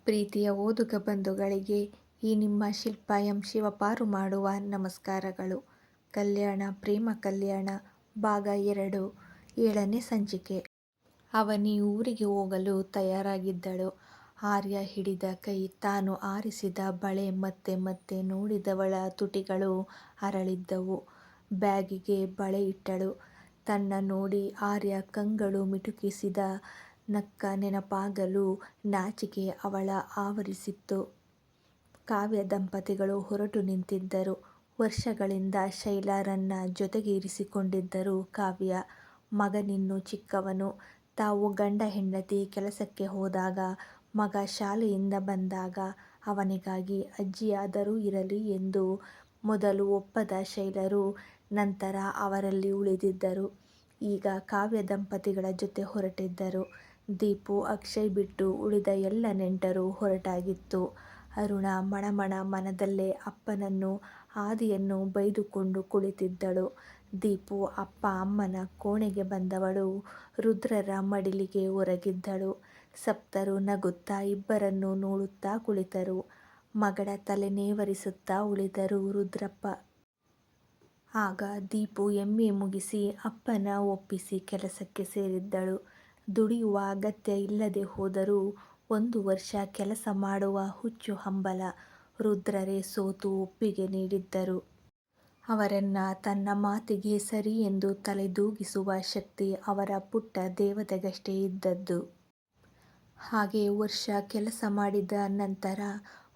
ಪ್ರೀತಿಯ ಓದುಗ ಬಂಧುಗಳಿಗೆ ಈ ನಿಮ್ಮ ಶಿಲ್ಪ ಎಂ ಶಿವಪಾರು ಮಾಡುವ ನಮಸ್ಕಾರಗಳು. ಕಲ್ಯಾಣ ಪ್ರೇಮ ಕಲ್ಯಾಣ ಭಾಗ 2 7ನೇ ಸಂಚಿಕೆ. ಅವನಿ ಊರಿಗೆ ಹೋಗಲು ತಯಾರಾಗಿದ್ದಳು. ಆರ್ಯ ಹಿಡಿದ ಕೈ, ತಾನು ಆರಿಸಿದ ಬಳೆ ಮತ್ತೆ ಮತ್ತೆ ನೋಡಿದವಳ ತುಟಿಗಳು ಅರಳಿದ್ದವು. ಬ್ಯಾಗಿಗೆ ಬಳೆ ಇಟ್ಟಳು. ತನ್ನ ನೋಡಿ ಆರ್ಯ ಕಂಗಳು ಮಿಟುಕಿಸಿದ ನಕ್ಕ. ನೆನಪಾಗಲು ನಾಚಿಕೆ ಅವಳ ಆವರಿಸಿತ್ತು. ಕಾವ್ಯ ದಂಪತಿಗಳು ಹೊರಟು ನಿಂತಿದ್ದರು. ವರ್ಷಗಳಿಂದ ಶೈಲಾರನ್ನ ಜೊತೆಗೆ ಇರಿಸಿಕೊಂಡಿದ್ದರು ಕಾವ್ಯ. ಮಗನಿನ್ನೂ ಚಿಕ್ಕವನು. ತಾವು ಗಂಡ ಹೆಂಡತಿ ಕೆಲಸಕ್ಕೆ ಹೋದಾಗ, ಮಗ ಶಾಲೆಯಿಂದ ಬಂದಾಗ ಅವನಿಗಾಗಿ ಅಜ್ಜಿಯಾದರೂ ಇರಲಿ ಎಂದು ಮೊದಲು ಒಪ್ಪದ ಶೈಲರು ನಂತರ ಅವರಲ್ಲಿ ಉಳಿದಿದ್ದರು. ಈಗ ಕಾವ್ಯ ದಂಪತಿಗಳ ಜೊತೆ ಹೊರಟಿದ್ದರು. ದೀಪು, ಅಕ್ಷಯ್ ಬಿಟ್ಟು ಉಳಿದ ಎಲ್ಲ ನೆಂಟರು ಹೊರಟಾಗಿತ್ತು. ಅರುಣ ಮಣಮಣ ಮನದಲ್ಲೇ ಅಪ್ಪನನ್ನು ಆದಿಯನ್ನು ಬೈದುಕೊಂಡು ಕುಳಿತಿದ್ದಳು. ದೀಪು ಅಪ್ಪ ಅಮ್ಮನ ಕೋಣೆಗೆ ಬಂದವಳು ರುದ್ರರ ಮಡಿಲಿಗೆ ಒರಗಿದ್ದಳು. ಸಪ್ತರು ನಗುತ್ತಾ ಇಬ್ಬರನ್ನೂ ನೋಡುತ್ತಾ ಕುಳಿತರು. ಮಗಳ ತಲೆ ನೇವರಿಸುತ್ತಾ ಉಳಿದರು ರುದ್ರಪ್ಪ. ಆಗ ದೀಪು MA ಮುಗಿಸಿ ಅಪ್ಪನ ಒಪ್ಪಿಸಿ ಕೆಲಸಕ್ಕೆ ಸೇರಿದ್ದಳು. ದುಡಿಯುವ ಅಗತ್ಯ ಇಲ್ಲದೆ ಹೋದರೂ 1 ವರ್ಷ ಕೆಲಸ ಮಾಡುವ ಹುಚ್ಚು ಹಂಬಲ. ರುದ್ರರೇ ಸೋತು ಒಪ್ಪಿಗೆ ನೀಡಿದ್ದರು. ಅವರನ್ನ ತನ್ನ ಮಾತಿಗೆ ಸರಿ ಎಂದು ತಲೆದೂಗಿಸುವ ಶಕ್ತಿ ಅವರ ಪುಟ್ಟ ದೇವತೆಗಷ್ಟೇ ಇದ್ದದ್ದು. ಹಾಗೆ ವರ್ಷ ಕೆಲಸ ಮಾಡಿದ ನಂತರ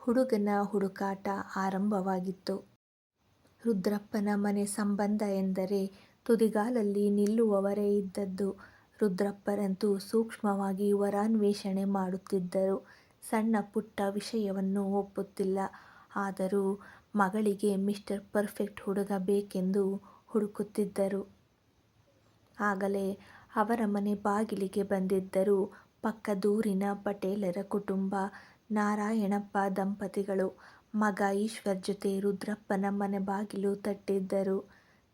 ಹುಡುಗನ ಹುಡುಕಾಟ ಆರಂಭವಾಗಿತ್ತು. ರುದ್ರಪ್ಪನ ಮನೆ ಸಂಬಂಧ ಎಂದರೆ ತುದಿಗಾಲಲ್ಲಿ ನಿಲ್ಲುವವರೇ ಇದ್ದದ್ದು. ರುದ್ರಪ್ಪರಂತೂ ಸೂಕ್ಷ್ಮವಾಗಿ ವರಾನ್ವೇಷಣೆ ಮಾಡುತ್ತಿದ್ದರು. ಸಣ್ಣ ಪುಟ್ಟ ವಿಷಯವನ್ನು ಒಪ್ಪುತ್ತಿಲ್ಲ. ಆದರೂ ಮಗಳಿಗೆ ಮಿಸ್ಟರ್ ಪರ್ಫೆಕ್ಟ್ ಹುಡುಗ ಬೇಕೆಂದು ಹುಡುಕುತ್ತಿದ್ದರು. ಆಗಲೇ ಅವರ ಮನೆ ಬಾಗಿಲಿಗೆ ಬಂದಿದ್ದರು ಪಕ್ಕದೂರಿನ ಪಟೇಲರ ಕುಟುಂಬ. ನಾರಾಯಣಪ್ಪ ದಂಪತಿಗಳು. ಮಗ ಈಶ್ವರ್ ಜೊತೆ ರುದ್ರಪ್ಪನ ಮನೆ ಬಾಗಿಲು ತಟ್ಟಿದ್ದರು.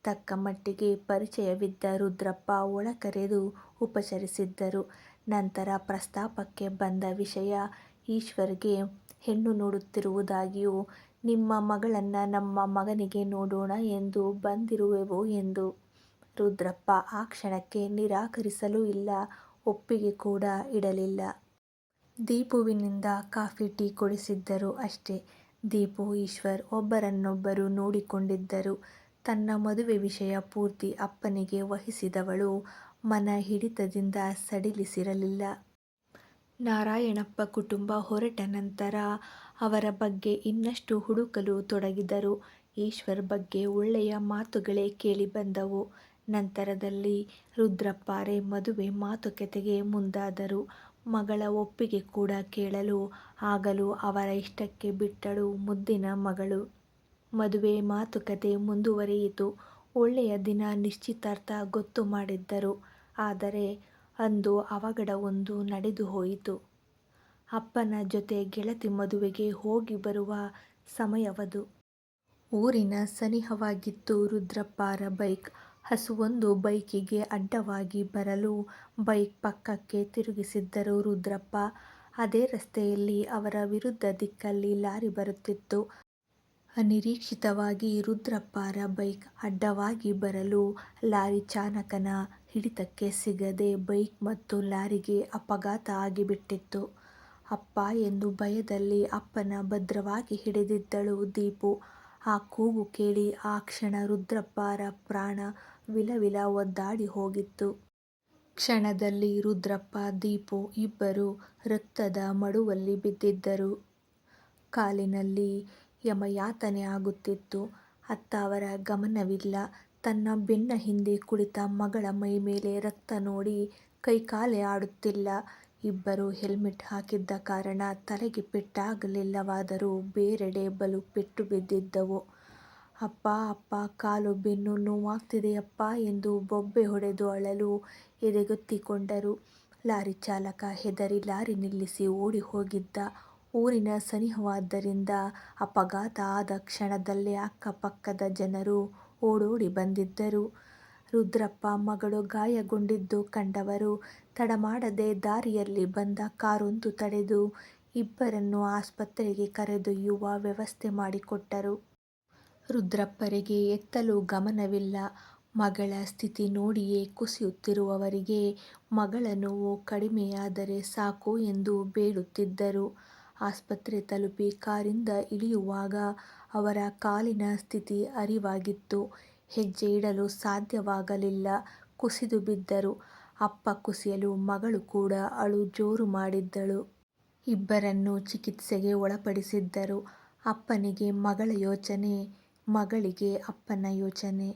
ತಕ್ಕ ಮಟ್ಟಿಗೆ ಪರಿಚಯವಿದ್ದ ರುದ್ರಪ್ಪ ಒಳ ಕರೆದು ಉಪಚರಿಸಿದ್ದರು. ನಂತರ ಪ್ರಸ್ತಾಪಕ್ಕೆ ಬಂದ ವಿಷಯ ಈಶ್ವರ್ಗೆ ಹೆಣ್ಣು ನೋಡುತ್ತಿರುವುದಾಗಿಯೂ, ನಿಮ್ಮ ಮಗಳನ್ನ ನಮ್ಮ ಮಗನಿಗೆ ನೋಡೋಣ ಎಂದು ಬಂದಿರುವೆವು ಎಂದು. ರುದ್ರಪ್ಪ ಆ ಕ್ಷಣಕ್ಕೆ ನಿರಾಕರಿಸಲೂ ಇಲ್ಲ, ಒಪ್ಪಿಗೆ ಕೂಡ ಇಡಲಿಲ್ಲ. ದೀಪುವಿನಿಂದ ಕಾಫಿ ಟೀ ಕೊಡಿಸಿದ್ದರು ಅಷ್ಟೇ. ದೀಪು ಈಶ್ವರ್ ಒಬ್ಬರನ್ನೊಬ್ಬರು ನೋಡಿಕೊಂಡಿದ್ದರು. ತನ್ನ ಮದುವೆ ವಿಷಯ ಪೂರ್ತಿ ಅಪ್ಪನಿಗೆ ವಹಿಸಿದವಳು ಮನ ಹಿಡಿತದಿಂದ ಸಡಿಲಿಸಿರಲಿಲ್ಲ. ನಾರಾಯಣಪ್ಪ ಕುಟುಂಬ ಹೊರಟ ನಂತರ ಅವರ ಬಗ್ಗೆ ಇನ್ನಷ್ಟು ಹುಡುಕಲು ತೊಡಗಿದರು. ಈಶ್ವರ್ ಬಗ್ಗೆ ಒಳ್ಳೆಯ ಮಾತುಗಳೇ ಕೇಳಿಬಂದವು. ನಂತರದಲ್ಲಿ ರುದ್ರಪ್ಪರೇ ಮದುವೆ ಮಾತುಕತೆಗೆ ಮುಂದಾದರು. ಮಗಳ ಒಪ್ಪಿಗೆ ಕೂಡ ಕೇಳಲು ಆಗಲೂ ಅವರ ಇಷ್ಟಕ್ಕೆ ಬಿಟ್ಟಳು ಮುದ್ದಿನ ಮಗಳು. ಮದುವೆ ಮಾತುಕತೆ ಮುಂದುವರಿಯಿತು. ಒಳ್ಳೆಯ ದಿನ ನಿಶ್ಚಿತಾರ್ಥ ಗೊತ್ತು ಮಾಡಿದ್ದರು. ಆದರೆ ಅಂದು ಅವಘಡವೊಂದು ನಡೆದು ಹೋಯಿತು. ಅಪ್ಪನ ಜೊತೆ ಗೆಳತಿ ಮದುವೆಗೆ ಹೋಗಿ ಬರುವ ಸಮಯವದು. ಊರಿನ ಸನಿಹವಾಗಿತ್ತು ರುದ್ರಪ್ಪರ ಬೈಕ್. ಹಸುವೊಂದು ಬೈಕಿಗೆ ಅಡ್ಡವಾಗಿ ಬರಲು ಬೈಕ್ ಪಕ್ಕಕ್ಕೆ ತಿರುಗಿಸಿದ್ದರು ರುದ್ರಪ್ಪ. ಅದೇ ರಸ್ತೆಯಲ್ಲಿ ಅವರ ವಿರುದ್ಧ ದಿಕ್ಕಲ್ಲಿ ಲಾರಿ ಬರುತ್ತಿತ್ತು. ಅನಿರೀಕ್ಷಿತವಾಗಿ ರುದ್ರಪ್ಪರ ಬೈಕ್ ಅಡ್ಡವಾಗಿ ಬರಲು ಲಾರಿ ಚಾಲಕನ ಹಿಡಿತಕ್ಕೆ ಸಿಗದೆ ಬೈಕ್ ಮತ್ತು ಲಾರಿಗೆ ಅಪಘಾತ ಆಗಿಬಿಟ್ಟಿತ್ತು. ಅಪ್ಪ ಎಂದು ಭಯದಲ್ಲಿ ಅಪ್ಪನ ಭದ್ರವಾಗಿ ಹಿಡಿದಿದ್ದಳು ದೀಪು. ಆ ಕೂಗು ಕೇಳಿ ಆ ಕ್ಷಣ ರುದ್ರಪ್ಪರ ಪ್ರಾಣ ವಿಲವಿಲ ಒದ್ದಾಡಿ ಹೋಗಿತ್ತು. ಕ್ಷಣದಲ್ಲಿ ರುದ್ರಪ್ಪ, ದೀಪು ಇಬ್ಬರೂ ರಕ್ತದ ಮಡುವಲ್ಲಿ ಬಿದ್ದಿದ್ದರು. ಕಾಲಿನಲ್ಲಿ ಯಮಯಾತನೆ ಆಗುತ್ತಿತ್ತು. ಅತ್ತ ಅವರ ಗಮನವಿಲ್ಲ. ತನ್ನ ಬೆನ್ನ ಹಿಂದೆ ಕುಳಿತ ಮಗಳ ಮೈಮೇಲೆ ರಕ್ತ ನೋಡಿ ಕೈಕಾಲೇ ಆಡುತ್ತಿಲ್ಲ. ಇಬ್ಬರೂ ಹೆಲ್ಮೆಟ್ ಹಾಕಿದ್ದ ಕಾರಣ ತಲೆಗೆ ಪೆಟ್ಟಾಗಲಿಲ್ಲವಾದರೂ ಬೇರೆಡೆ ಬಲು ಪೆಟ್ಟು ಬಿದ್ದಿದ್ದವು. ಅಪ್ಪ ಅಪ್ಪ, ಕಾಲು ಬೆನ್ನು ನೋವಾಗ್ತಿದೆಯಪ್ಪ ಎಂದು ಬೊಬ್ಬೆ ಹೊಡೆದು ಅಳಲು ಎದೆಗೊತ್ತಿಕೊಂಡರು. ಲಾರಿ ಚಾಲಕ ಹೆದರಿ ಲಾರಿ ನಿಲ್ಲಿಸಿ ಓಡಿ ಹೋಗಿದ್ದ. ಊರಿನ ಸನಿಹವಾದ್ದರಿಂದ ಅಪಘಾತ ಆದ ಕ್ಷಣದಲ್ಲೇ ಅಕ್ಕಪಕ್ಕದ ಜನರು ಓಡೋಡಿ ಬಂದಿದ್ದರು. ರುದ್ರಪ್ಪ ಮಗಳು ಗಾಯಗೊಂಡಿದ್ದು ಕಂಡವರು ತಡಮಾಡದೆ ದಾರಿಯಲ್ಲಿ ಬಂದ ಕಾರೊಂದು ತಡೆದು ಇಬ್ಬರನ್ನು ಆಸ್ಪತ್ರೆಗೆ ಕರೆದೊಯ್ಯುವ ವ್ಯವಸ್ಥೆ ಮಾಡಿಕೊಟ್ಟರು. ರುದ್ರಪ್ಪರಿಗೆ ಎತ್ತಲೂ ಗಮನವಿಲ್ಲ. ಮಗಳ ಸ್ಥಿತಿ ನೋಡಿಯೇ ಕುಸಿಯುತ್ತಿರುವವರಿಗೆ ಮಗಳ ನೋವು ಕಡಿಮೆಯಾದರೆ ಸಾಕು ಎಂದು ಬೇಡುತ್ತಿದ್ದರು. ಆಸ್ಪತ್ರೆ ತಲುಪಿ ಕಾರಿಂದ ಇಳಿಯುವಾಗ ಅವರ ಕಾಲಿನ ಸ್ಥಿತಿ ಅರಿವಾಗಿತ್ತು. ಹೆಜ್ಜೆ ಇಡಲು ಸಾಧ್ಯವಾಗಲಿಲ್ಲ. ಕುಸಿದು ಬಿದ್ದರು. ಅಪ್ಪ ಕುಸಿಯಲು ಮಗಳು ಕೂಡ ಅಳು ಜೋರು ಮಾಡಿದ್ದಳು. ಇಬ್ಬರನ್ನೂ ಚಿಕಿತ್ಸೆಗೆ ಒಳಪಡಿಸಿದ್ದರು. ಅಪ್ಪನಿಗೆ ಮಗಳ ಯೋಚನೆ, ಮಗಳಿಗೆ ಅಪ್ಪನ ಯೋಚನೆ.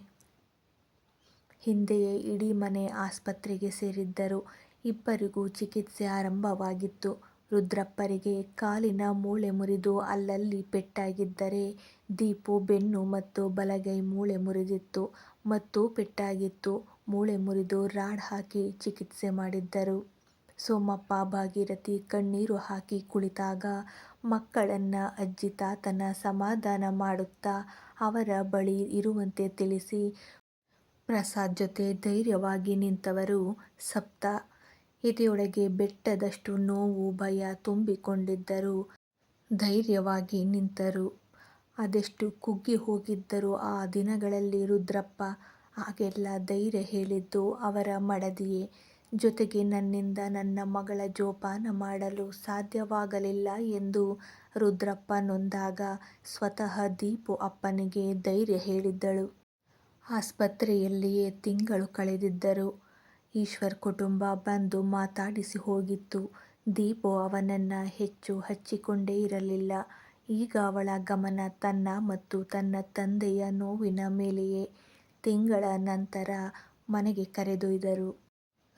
ಹಿಂದೆಯೇ ಇಡೀ ಮನೆ ಆಸ್ಪತ್ರೆಗೆ ಸೇರಿದ್ದರು. ಇಬ್ಬರಿಗೂ ಚಿಕಿತ್ಸೆ ಆರಂಭವಾಗಿತ್ತು. ರುದ್ರಪ್ಪರಿಗೆ ಕಾಲಿನ ಮೂಳೆ ಮುರಿದು ಅಲ್ಲಲ್ಲಿ ಪೆಟ್ಟಾಗಿದ್ದರೆ, ದೀಪು ಬೆನ್ನು ಮತ್ತು ಬಲಗೈ ಮೂಳೆ ಮುರಿದಿತ್ತು. ಮತ್ತೂ ಪೆಟ್ಟಾಗಿತ್ತು. ಮೂಳೆ ಮುರಿದು ರಾಡ್ ಹಾಕಿ ಚಿಕಿತ್ಸೆ ಮಾಡಿದ್ದರು. ಸೋಮಪ್ಪ ಭಾಗೀರಥಿ ಕಣ್ಣೀರು ಹಾಕಿ ಕುಳಿತಾಗ ಮಕ್ಕಳನ್ನ ಅಜ್ಜಿ ತಾತನ ಸಮಾಧಾನ ಮಾಡುತ್ತಾ ಅವರ ಬಳಿ ಇರುವಂತೆ ತಿಳಿಸಿ ಪ್ರಸಾದ್ ಜೊತೆ ಧೈರ್ಯವಾಗಿ ನಿಂತವರು ಸಪ್ತಾ. ಎದೆಯೊಳಗೆ ಬೆಟ್ಟದಷ್ಟು ನೋವು ಭಯ ತುಂಬಿಕೊಂಡಿದ್ದರೂ ಧೈರ್ಯವಾಗಿ ನಿಂತರು. ಅದೆಷ್ಟು ಕುಗ್ಗಿ ಹೋಗಿದ್ದರು ಆ ದಿನಗಳಲ್ಲಿ ರುದ್ರಪ್ಪ. ಆಗೆಲ್ಲ ಧೈರ್ಯ ಹೇಳಿದ್ದು ಅವರ ಮಡದಿಯೇ. ಜೊತೆಗೆ ನನ್ನಿಂದ ನನ್ನ ಮಗಳ ಜೋಪಾನ ಮಾಡಲು ಸಾಧ್ಯವಾಗಲಿಲ್ಲ ಎಂದು ರುದ್ರಪ್ಪ ನೊಂದಾಗ ಸ್ವತಃ ದೀಪು ಅಪ್ಪನಿಗೆ ಧೈರ್ಯ ಹೇಳಿದ್ದಳು. ಆಸ್ಪತ್ರೆಯಲ್ಲಿಯೇ ತಿಂಗಳು ಕಳೆದಿದ್ದರು. ಈಶ್ವರ್ ಕುಟುಂಬ ಬಂದು ಮಾತಾಡಿಸಿ ಹೋಗಿತ್ತು. ದೀಪು ಅವನನ್ನ ಹೆಚ್ಚು ಹಚ್ಚಿಕೊಂಡೇ ಇರಲಿಲ್ಲ. ಈಗ ಅವಳ ಗಮನ ತನ್ನ ಮತ್ತು ತನ್ನ ತಂದೆಯ ನೋವಿನ ಮೇಲೆಯೇ. ತಿಂಗಳ ನಂತರ ಮನೆಗೆ ಕರೆದೊಯ್ದರು.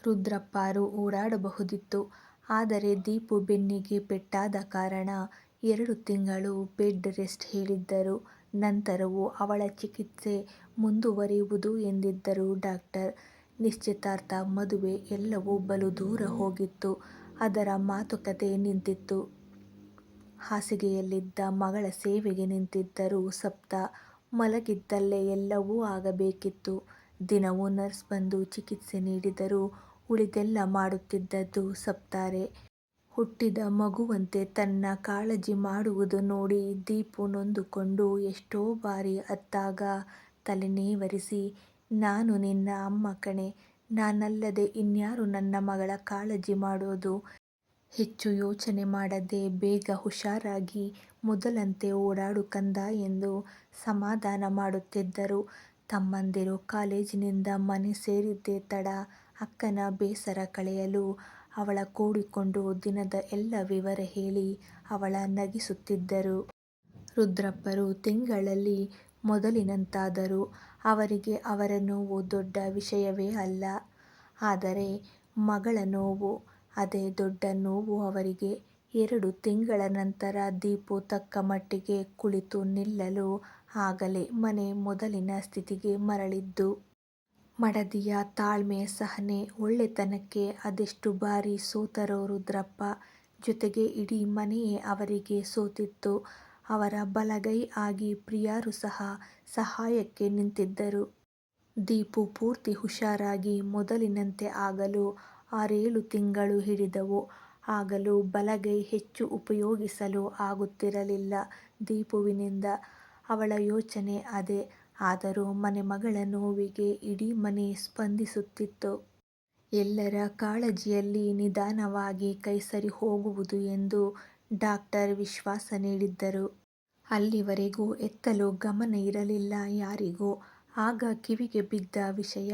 ರುದ್ರಪ್ಪರು ಓಡಾಡಬಹುದಿತ್ತು. ಆದರೆ ದೀಪು ಬೆನ್ನಿಗೆ ಪೆಟ್ಟಾದ ಕಾರಣ 2 ತಿಂಗಳು ಬೆಡ್ ರೆಸ್ಟ್ ಹೇಳಿದ್ದರು. ನಂತರವೂ ಅವಳ ಚಿಕಿತ್ಸೆ ಮುಂದುವರಿಯುವುದು ಎಂದಿದ್ದರು ಡಾಕ್ಟರ್. ನಿಶ್ಚಿತಾರ್ಥ, ಮದುವೆ ಎಲ್ಲವೂ ಬಲು ದೂರ ಹೋಗಿತ್ತು. ಅದರ ಮಾತುಕತೆ ನಿಂತಿತ್ತು. ಹಾಸಿಗೆಯಲ್ಲಿದ್ದ ಮಗಳ ಸೇವೆಗೆ ನಿಂತಿದ್ದರು ಸಪ್ತಾ. ಮಲಗಿದ್ದಲ್ಲೇ ಎಲ್ಲವೂ ಆಗಬೇಕಿತ್ತು. ದಿನವೂ ನರ್ಸ್ ಬಂದು ಚಿಕಿತ್ಸೆ ನೀಡಿದರೂ ಉಳಿದೆಲ್ಲ ಮಾಡುತ್ತಿದ್ದದ್ದು ಸಪ್ತಾರೇ. ಹುಟ್ಟಿದ ಮಗುವಂತೆ ತನ್ನ ಕಾಳಜಿ ಮಾಡುವುದು ನೋಡಿ ದೀಪು ನೊಂದುಕೊಂಡು ಎಷ್ಟೋ ಬಾರಿ ಅತ್ತಾಗ ತಲೆ ನೇವರಿಸಿ, ನಾನು ನಿನ್ನ ಅಮ್ಮ ಕಣೆ, ನಾನಲ್ಲದೆ ಇನ್ಯಾರು ನನ್ನ ಮಗಳ ಕಾಳಜಿ ಮಾಡೋದು. ಹೆಚ್ಚು ಯೋಚನೆ ಮಾಡದೆ ಬೇಗ ಹುಷಾರಾಗಿ ಮೊದಲಂತೆ ಓಡಾಡು ಕಂದ ಎಂದು ಸಮಾಧಾನ ಮಾಡುತ್ತಿದ್ದರು. ತಮ್ಮಂದಿರು ಕಾಲೇಜಿನಿಂದ ಮನೆ ಸೇರಿದ್ದೇ ತಡ. ಅಕ್ಕನ ಬೇಸರ ಕಳೆಯಲು ಅವಳ ಕೂಡಿಕೊಂಡು ದಿನದ ಎಲ್ಲ ವಿವರ ಹೇಳಿ ಅವಳ ನಗಿಸುತ್ತಿದ್ದರು. ರುದ್ರಪ್ಪರು ತಿಂಗಳಲ್ಲಿ ಮೊದಲಿನಂತಾದರು. ಅವರಿಗೆ ಅವರ ನೋವು ದೊಡ್ಡ ವಿಷಯವೇ ಅಲ್ಲ. ಆದರೆ ಮಗಳ ನೋವು, ಅದೇ ದೊಡ್ಡ ನೋವು ಅವರಿಗೆ. 2 ತಿಂಗಳ ನಂತರ ದೀಪು ತಕ್ಕ ಮಟ್ಟಿಗೆ ಕುಳಿತು ನಿಲ್ಲಲು ಆಗಲೇ ಮನೆ ಮೊದಲಿನ ಸ್ಥಿತಿಗೆ ಮರಳಿದ್ದು. ಮಡದಿಯ ತಾಳ್ಮೆ, ಸಹನೆ, ಒಳ್ಳೆತನಕ್ಕೆ ಅದೆಷ್ಟು ಬಾರಿ ಸೋತರೋ ರುದ್ರಪ್ಪ. ಜೊತೆಗೆ ಇಡೀ ಮನೆಯೇ ಅವರಿಗೆ ಸೋತಿತ್ತು. ಅವರ ಬಲಗೈ ಆಗಿ ಪ್ರಿಯಾರು ಸಹ ಸಹಾಯಕ್ಕೆ ನಿಂತಿದ್ದರು. ದೀಪು ಪೂರ್ತಿ ಹುಷಾರಾಗಿ ಮೊದಲಿನಂತೆ ಆಗಲು 6-7 ತಿಂಗಳು ಹಿಡಿದವು. ಆಗಲೂ ಬಲಗೈ ಹೆಚ್ಚು ಉಪಯೋಗಿಸಲು ಆಗುತ್ತಿರಲಿಲ್ಲ ದೀಪುವಿನಿಂದ. ಅವಳ ಯೋಚನೆ ಅದೇ. ಆದರೂ ಮನೆಮಗಳ ನೋವಿಗೆ ಇಡೀ ಮನೆ ಸ್ಪಂದಿಸುತ್ತಿತ್ತು. ಎಲ್ಲರ ಕಾಳಜಿಯಲ್ಲಿ ನಿಧಾನವಾಗಿ ಕೈ ಸರಿ ಹೋಗುವುದು ಎಂದು ಡಾಕ್ಟರ್ ವಿಶ್ವಾಸ ನೀಡಿದ್ದರು. ಅಲ್ಲಿವರೆಗೂ ಎತ್ತಲೂ ಗಮನ ಇರಲಿಲ್ಲ ಯಾರಿಗೂ. ಆಗ ಕಿವಿಗೆ ಬಿದ್ದ ವಿಷಯ,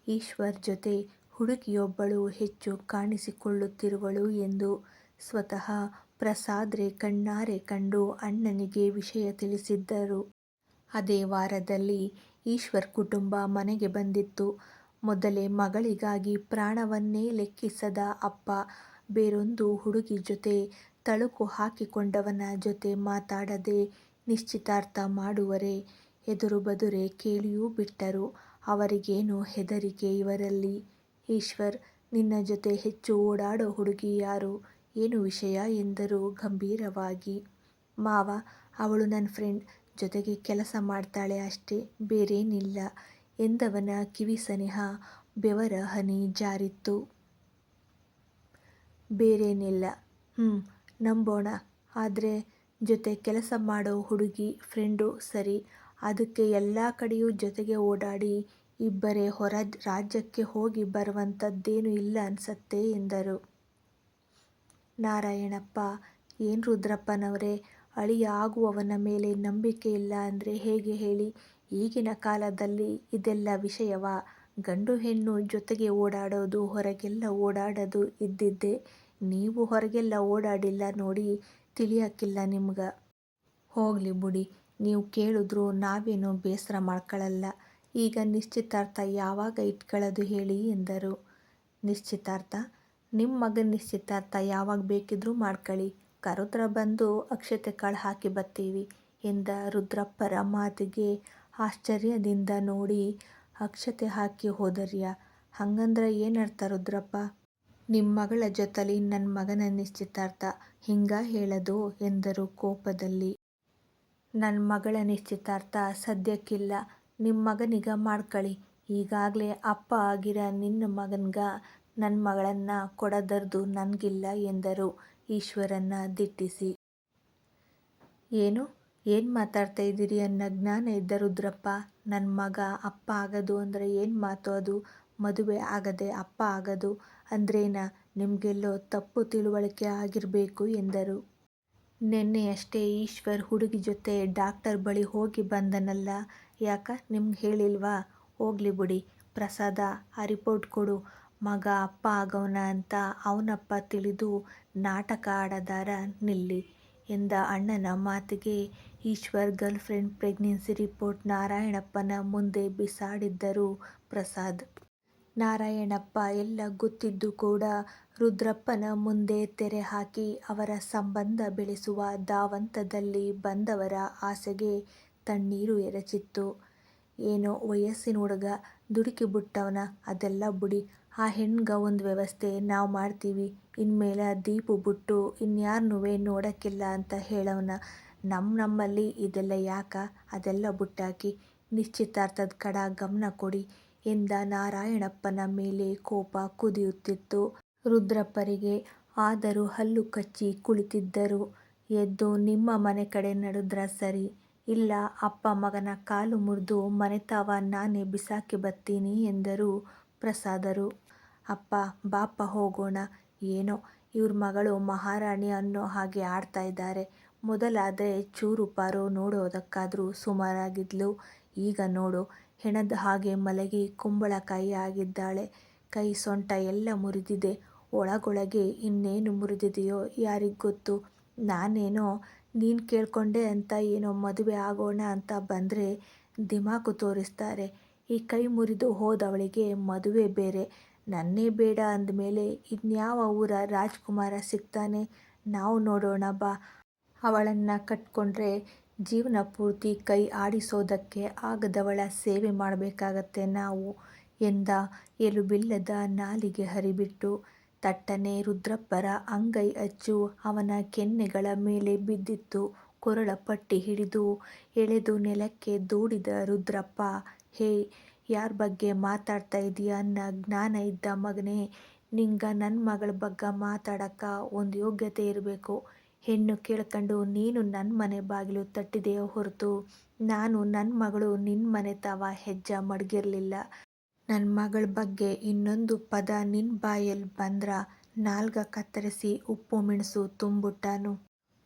ಈಶ್ವರ್ ಜೊತೆ ಹುಡುಗಿಯೊಬ್ಬಳು ಹೆಚ್ಚು ಕಾಣಿಸಿಕೊಳ್ಳುತ್ತಿರುವಳು ಎಂದು. ಸ್ವತಃ ಪ್ರಸಾದ್ರೇ ಕಣ್ಣಾರೆ ಕಂಡು ಅಣ್ಣನಿಗೆ ವಿಷಯ ತಿಳಿಸಿದ್ದರು. ಅದೇ ವಾರದಲ್ಲಿ ಈಶ್ವರ್ ಕುಟುಂಬ ಮನೆಗೆ ಬಂದಿತ್ತು. ಮೊದಲೇ ಮಗಳಿಗಾಗಿ ಪ್ರಾಣವನ್ನೇ ಲೆಕ್ಕಿಸದ ಅಪ್ಪ ಬೇರೊಂದು ಹುಡುಗಿ ಜೊತೆ ತಳುಕು ಹಾಕಿಕೊಂಡವನ ಜೊತೆ ಮಾತಾಡದೆ ನಿಶ್ಚಿತಾರ್ಥ ಮಾಡುವರೇ. ಎದುರು ಬದುರೇ ಕೇಳಿಯೂ ಬಿಟ್ಟರು. ಅವರಿಗೇನೋ ಹೆದರಿಕೆ ಇವರಲ್ಲಿ. ಈಶ್ವರ್, ನಿನ್ನ ಜೊತೆ ಹೆಚ್ಚು ಓಡಾಡೋ ಹುಡುಗಿ ಯಾರು, ಏನು ವಿಷಯ ಎಂದರು ಗಂಭೀರವಾಗಿ. ಮಾವ, ಅವಳು ನನ್ನ ಫ್ರೆಂಡ್, ಜೊತೆಗೆ ಕೆಲಸ ಮಾಡ್ತಾಳೆ ಅಷ್ಟೇ, ಬೇರೇನಿಲ್ಲ ಎಂದವನ ಕಿವಿ ಸನಿಹ ಬೆವರ ಹನಿ ಜಾರಿತ್ತು. ಬೇರೇನಿಲ್ಲ? ನಂಬೋಣ. ಆದರೆ ಜೊತೆ ಕೆಲಸ ಮಾಡೋ ಹುಡುಗಿ ಫ್ರೆಂಡು ಸರಿ, ಅದಕ್ಕೆ ಎಲ್ಲ ಕಡೆಯೂ ಜೊತೆಗೆ ಓಡಾಡಿ ಇಬ್ಬರೇ ಹೊರ ರಾಜ್ಯಕ್ಕೆ ಹೋಗಿ ಬರುವಂಥದ್ದೇನೂ ಇಲ್ಲ ಅನ್ಸತ್ತೆ ಎಂದರು. ನಾರಾಯಣಪ್ಪ: ಏನು ರುದ್ರಪ್ಪನವರೇ, ಅಳಿಯ ಆಗುವವನ ಮೇಲೆ ನಂಬಿಕೆ ಇಲ್ಲ ಅಂದರೆ ಹೇಗೆ ಹೇಳಿ. ಈಗಿನ ಕಾಲದಲ್ಲಿ ಇದೆಲ್ಲ ವಿಷಯವಾ? ಗಂಡು ಹೆಣ್ಣು ಜೊತೆಗೆ ಓಡಾಡೋದು, ಹೊರಗೆಲ್ಲ ಓಡಾಡೋದು ಇದ್ದಿದ್ದೇ. ನೀವು ಹೊರಗೆಲ್ಲ ಓಡಾಡಿಲ್ಲ ನೋಡಿ, ತಿಳಿಯಕ್ಕಿಲ್ಲ ನಿಮ್ಗ. ಹೋಗ್ಲಿ ಬಿಡಿ, ನೀವು ಕೇಳಿದ್ರೂ ನಾವೇನು ಬೇಸರ ಮಾಡ್ಕೊಳ್ಳಲ್ಲ. ಈಗ ನಿಶ್ಚಿತಾರ್ಥ ಯಾವಾಗ ಇಟ್ಕೊಳ್ಳೋದು ಹೇಳಿ ಎಂದರು. ನಿಶ್ಚಿತಾರ್ಥ? ನಿಮ್ಮ ಮಗನ ನಿಶ್ಚಿತಾರ್ಥ ಯಾವಾಗ ಬೇಕಿದ್ರೂ ಮಾಡ್ಕೊಳ್ಳಿ. ಕರೆದ್ರೆ ಬಂದು ಅಕ್ಷತೆ ಕಾಳು ಹಾಕಿ ಬರ್ತೀವಿ ಎಂದ. ರುದ್ರಪ್ಪರ ಮಾತಿಗೆ ಆಶ್ಚರ್ಯದಿಂದ ನೋಡಿ, ಅಕ್ಷತೆ ಹಾಕಿ ಹೋದರ್ಯಾ? ಹಂಗಂದ್ರ ಏನರ್ಥ ರುದ್ರಪ್ಪ? ನಿಮ್ಮ ಮಗಳ ಜೊತೆಲಿ ನನ್ನ ಮಗನ ನಿಶ್ಚಿತಾರ್ಥ ಹಿಂಗ ಹೇಳೋದು ಎಂದರು ಕೋಪದಲ್ಲಿ. ನನ್ನ ಮಗಳ ನಿಶ್ಚಿತಾರ್ಥ ಸದ್ಯಕ್ಕಿಲ್ಲ, ನಿಮ್ಮ ಮಗನಿಗ ಮಾಡ್ಕೊಳ್ಳಿ. ಈಗಾಗಲೇ ಅಪ್ಪ ಆಗಿರ ನಿನ್ನ ಮಗನ್ಗ ನನ್ನ ಮಗಳನ್ನ ಕೊಡದರ್ದು ನನಗಿಲ್ಲ ಎಂದರು ಈಶ್ವರನ್ನ ದಿಟ್ಟಿಸಿ. ಏನು ಮಾತಾಡ್ತಾ ಇದ್ದೀರಿ ಅನ್ನೋ ಜ್ಞಾನ ಇದ್ದ ರುದ್ರಪ್ಪ. ನನ್ನ ಮಗ ಅಪ್ಪ ಆಗೋದು ಅಂದ್ರೆ ಏನು ಮಾತು ಅದು? ಮದುವೆ ಆಗದೆ ಅಪ್ಪ ಆಗೋದು ಅಂದ್ರೇನ? ನಿಮಗೆಲ್ಲೋ ತಪ್ಪು ತಿಳುವಳಿಕೆ ಆಗಿರಬೇಕು ಎಂದರು. ನೆನ್ನೆಯಷ್ಟೇ ಈಶ್ವರ್ ಹುಡುಗಿ ಜೊತೆ ಡಾಕ್ಟರ್ ಬಳಿ ಹೋಗಿ ಬಂದನಲ್ಲ, ಯಾಕ ನಿಮ್ಗೆ ಹೇಳಿಲ್ವಾ? ಹೋಗ್ಲಿ ಬಿಡಿ ಪ್ರಸಾದ, ಆ ರಿಪೋರ್ಟ್ ಕೊಡು. ಮಗ ಅಪ್ಪ ಆಗವನ ಅಂತ ಅವನಪ್ಪ ತಿಳಿದು ನಾಟಕ ಆಡದಾರ ನಿಲ್ಲಿ ಎಂದ. ಅಣ್ಣನ ಮಾತಿಗೆ ಈಶ್ವರ್ ಗರ್ಲ್ಫ್ರೆಂಡ್ ಪ್ರೆಗ್ನೆನ್ಸಿ ರಿಪೋರ್ಟ್ ನಾರಾಯಣಪ್ಪನ ಮುಂದೆ ಬಿಸಾಡಿದ್ದರು ಪ್ರಸಾದ್. ನಾರಾಯಣಪ್ಪ ಎಲ್ಲ ಗೊತ್ತಿದ್ದು ಕೂಡ ರುದ್ರಪ್ಪನ ಮುಂದೆ ತೆರೆ ಹಾಕಿ ಅವರ ಸಂಬಂಧ ಬೆಳೆಸುವ ಧಾವಂತದಲ್ಲಿ ಬಂದವರ ಆಸೆಗೆ ತಣ್ಣೀರು ಎರಚಿತ್ತು. ಏನೋ ವಯಸ್ಸಿನ ಹುಡುಗ ದುಡುಕಿಬಿಟ್ಟವನ, ಅದೆಲ್ಲ ಬಿಡಿ. ಆ ಹೆಣ್ಗ ಒಂದು ವ್ಯವಸ್ಥೆ ನಾವು ಮಾಡ್ತೀವಿ. ಇನ್ಮೇಲೆ ದೀಪು ಬಿಟ್ಟು ಇನ್ಯಾರ್ನೂ ನೋಡಕ್ಕಿಲ್ಲ ಅಂತ ಹೇಳವನ. ನಮ್ಮಲ್ಲಿ ಇದೆಲ್ಲ ಯಾಕ? ಅದೆಲ್ಲ ಬಿಟ್ಟಾಕಿ ನಿಶ್ಚಿತಾರ್ಥದ ಕಡ ಗಮನ ಕೊಡಿ ಎಂದ. ನಾರಾಯಣಪ್ಪನ ಮೇಲೆ ಕೋಪ ಕುದಿಯುತ್ತಿತ್ತು ರುದ್ರಪ್ಪರಿಗೆ. ಆದರೂ ಹಲ್ಲು ಕಚ್ಚಿ ಕುಳಿತಿದ್ದರು. ಎದ್ದು ನಿಮ್ಮ ಮನೆ ಕಡೆ ನಡೆದ್ರ ಸರಿ, ಇಲ್ಲ ಅಪ್ಪ ಮಗನ ಕಾಲು ಮುರಿದು ಮನೆತಾವ ನಾನೇ ಬಿಸಾಕಿ ಬರ್ತೀನಿ ಎಂದರು ಪ್ರಸಾದರು. ಅಪ್ಪ ಬಾಪ ಹೋಗೋಣ. ಏನೋ ಇವ್ರ ಮಗಳು ಮಹಾರಾಣಿ ಅನ್ನೋ ಹಾಗೆ ಆಡ್ತಾ ಇದ್ದಾರೆ. ಮೊದಲಾದರೆ ಚೂರು ಪಾರು ನೋಡೋದಕ್ಕಾದ್ರೂ ಸುಮಾರಾಗಿದ್ಲು. ಈಗ ನೋಡು, ಹೆಣದ ಹಾಗೆ ಮಲಗಿ ಕುಂಬಳಕಾಯಿ ಆಗಿದ್ದಾಳೆ. ಕೈ ಸೊಂಟ ಎಲ್ಲ ಮುರಿದಿದೆ. ಒಳಗೊಳಗೆ ಇನ್ನೇನು ಮುರಿದಿದೆಯೋ ಯಾರಿಗೊತ್ತು. ನಾನೇನೋ ನೀನು ಕೇಳ್ಕೊಂಡೆ ಅಂತ ಏನೋ ಮದುವೆ ಆಗೋಣ ಅಂತ ಬಂದರೆ ದಿಮಾಕು ತೋರಿಸ್ತಾರೆ. ಈ ಕೈ ಮುರಿದು ಹೋದವಳಿಗೆ ಮದುವೆ ಬೇರೆ. ನನ್ನೇ ಬೇಡ ಅಂದಮೇಲೆ ಇನ್ಯಾವ ಊರ ರಾಜ್ಕುಮಾರ ಸಿಗ್ತಾನೆ? ನಾವು ನೋಡೋಣ ಬಾ. ಅವಳನ್ನ ಕಟ್ಕೊಂಡ್ರೆ ಜೀವನ ಪೂರ್ತಿ ಕೈ ಆಡಿಸೋದಕ್ಕೆ ಆಗದವಳ ಸೇವೆ ಮಾಡಬೇಕಾಗತ್ತೆ ನಾವು ಎಂದ. ಎಲುಬಿಲ್ಲದ ನಾಲಿಗೆ ಹರಿಬಿಟ್ಟು ತಟ್ಟನೆ ರುದ್ರಪ್ಪರ ಅಂಗೈ ಅಚ್ಚು ಅವನ ಕೆನ್ನೆಗಳ ಮೇಲೆ ಬಿದ್ದಿತ್ತು. ಕೊರಳ ಪಟ್ಟಿ ಹಿಡಿದು ಎಳೆದು ನೆಲಕ್ಕೆ ದೂಡಿದ ರುದ್ರಪ್ಪ. ಹೇ, ಯಾರ ಬಗ್ಗೆ ಮಾತಾಡ್ತಾ ಇದೀಯ ಅನ್ನೋ ಜ್ಞಾನ ಇದ್ದ ಮಗನೇ, ನಿಂಗ ನನ್ನ ಮಗಳ ಬಗ್ಗೆ ಮಾತಾಡಕ ಒಂದು ಯೋಗ್ಯತೆ ಇರಬೇಕು. ಹೆಣ್ಣು ಕೇಳ್ಕೊಂಡು ನೀನು ನನ್ನ ಮನೆ ಬಾಗಿಲು ತಟ್ಟಿದೆಯೋ ಹೊರತು ನಾನು ನನ್ನ ಮಗಳು ನಿನ್ನ ಮನೆ ತಾವ ಹೆಜ್ಜೆ ಮಡಗಿರ್ಲಿಲ್ಲ. ನನ್ನ ಮಗಳ ಬಗ್ಗೆ ಇನ್ನೊಂದು ಪದ ನಿನ್ನ ಬಾಯಲ್ಲಿ ಬಂದ್ರ ನಾಲ್ಗ ಕತ್ತರಿಸಿ ಉಪ್ಪು ಮೆಣಸು ತುಂಬಿಟ್ಟಾನು.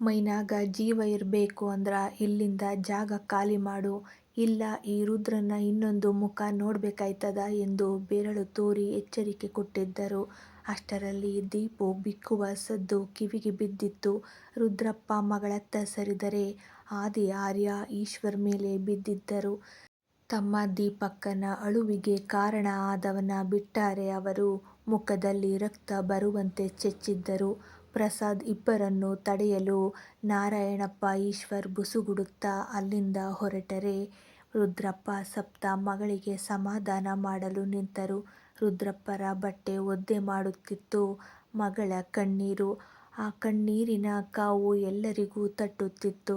ಮೈನಾಗ ಜೀವ ಇರಬೇಕು ಅಂದ್ರ ಇಲ್ಲಿಂದ ಜಾಗ ಖಾಲಿ ಮಾಡು, ಇಲ್ಲ ಈ ರುದ್ರನ ಇನ್ನೊಂದು ಮುಖ ನೋಡ್ಬೇಕಾಯ್ತದ ಎಂದು ಬೆರಳು ತೋರಿ ಎಚ್ಚರಿಕೆ ಕೊಟ್ಟಿದ್ದರು. ಅಷ್ಟರಲ್ಲಿ ದೀಪು ಬಿಕ್ಕುವ ಸದ್ದು ಕಿವಿಗೆ ಬಿದ್ದಿತ್ತು. ರುದ್ರಪ್ಪ ಮಗಳತ್ತ ಸರಿದರೆ ಆದಿ ಆರ್ಯ ಈಶ್ವರ್ ಮೇಲೆ ಬಿದ್ದಿದ್ದರು. ತಮ್ಮ ದೀಪಕ್ಕನ ಅಳುವಿಗೆ ಕಾರಣ ಆದವನ ಬಿಟ್ಟಾರೆ ಅವರು. ಮುಖದಲ್ಲಿ ರಕ್ತ ಬರುವಂತೆ ಚೆಚ್ಚಿದ್ದರು. ಪ್ರಸಾದ್ ಇಬ್ಬರನ್ನು ತಡೆಯಲು ನಾರಾಯಣಪ್ಪ ಈಶ್ವರ್ ಬುಸುಗುಡುತ್ತಾ ಅಲ್ಲಿಂದ ಹೊರಟರೆ ರುದ್ರಪ್ಪ ಸಪ್ತ ಮಗಳಿಗೆ ಸಮಾಧಾನ ಮಾಡಲು ನಿಂತರು. ರುದ್ರಪ್ಪರ ಬಟ್ಟೆ ಒದ್ದೆ ಮಾಡುತ್ತಿತ್ತು ಮಗಳ ಕಣ್ಣೀರು. ಆ ಕಣ್ಣೀರಿನ ಕಾವು ಎಲ್ಲರಿಗೂ ತಟ್ಟುತ್ತಿತ್ತು.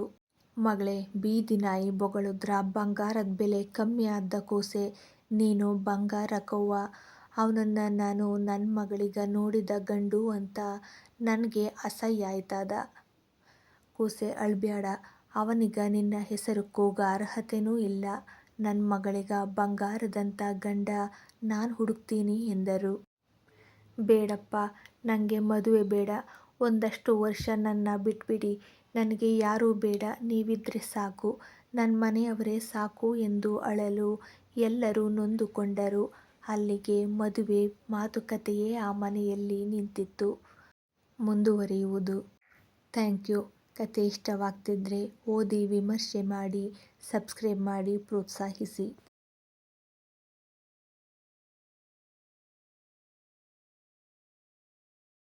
ಮಗಳೇ, ಬೀದಿ ನಾಯಿ ಬೊಗಳುದ್ರ ಬಂಗಾರದ ಬೆಲೆ ಕಮ್ಮಿ ಆದ್ದಕೋಸೆ. ನೀನು ಬಂಗಾರಕ್ಕವ್ವ. ಅವನನ್ನು ನಾನು ನನ್ನ ಮಗಳಿಗ ನೋಡಿದ ಗಂಡು ಅಂತ ನನಗೆ ಅಸಹ್ಯ ಆಯ್ತದ. ಕೂಸೆ ಅಳ್ಬ್ಯಾಡ, ಅವನಿಗ ನಿನ್ನ ಹೆಸರು ಕೂಗ ಅರ್ಹತೆನೂ ಇಲ್ಲ. ನನ್ನ ಮಗಳಿಗ ಬಂಗಾರದಂಥ ಗಂಡ ನಾನು ಹುಡುಕ್ತೀನಿ ಎಂದರು. ಬೇಡಪ್ಪ, ನನಗೆ ಮದುವೆ ಬೇಡ. ಒಂದಷ್ಟು ವರ್ಷ ನನ್ನ ಬಿಟ್ಬಿಡಿ. ನನಗೆ ಯಾರೂ ಬೇಡ, ನೀವಿದ್ರೆ ಸಾಕು. ನನ್ನ ಮನೆಯವರೇ ಸಾಕು ಎಂದು ಅಳಲು ಎಲ್ಲರೂ ನೊಂದುಕೊಂಡರು. ಅಲ್ಲಿಗೆ ಮದುವೆ ಮಾತುಕತೆಯೇ ಆ ಮನೆಯಲ್ಲಿ ನಿಂತಿತ್ತು. ಮುಂದುವರಿಯುವುದು. Thank you. ಕತೆ ಇಷ್ಟವಾಗ್ತಿದ್ರೆ ಓದಿ ವಿಮರ್ಶೆ ಮಾಡಿ, ಸಬ್ಸ್ಕ್ರೈಬ್ ಮಾಡಿ ಪ್ರೋತ್ಸಾಹಿಸಿ.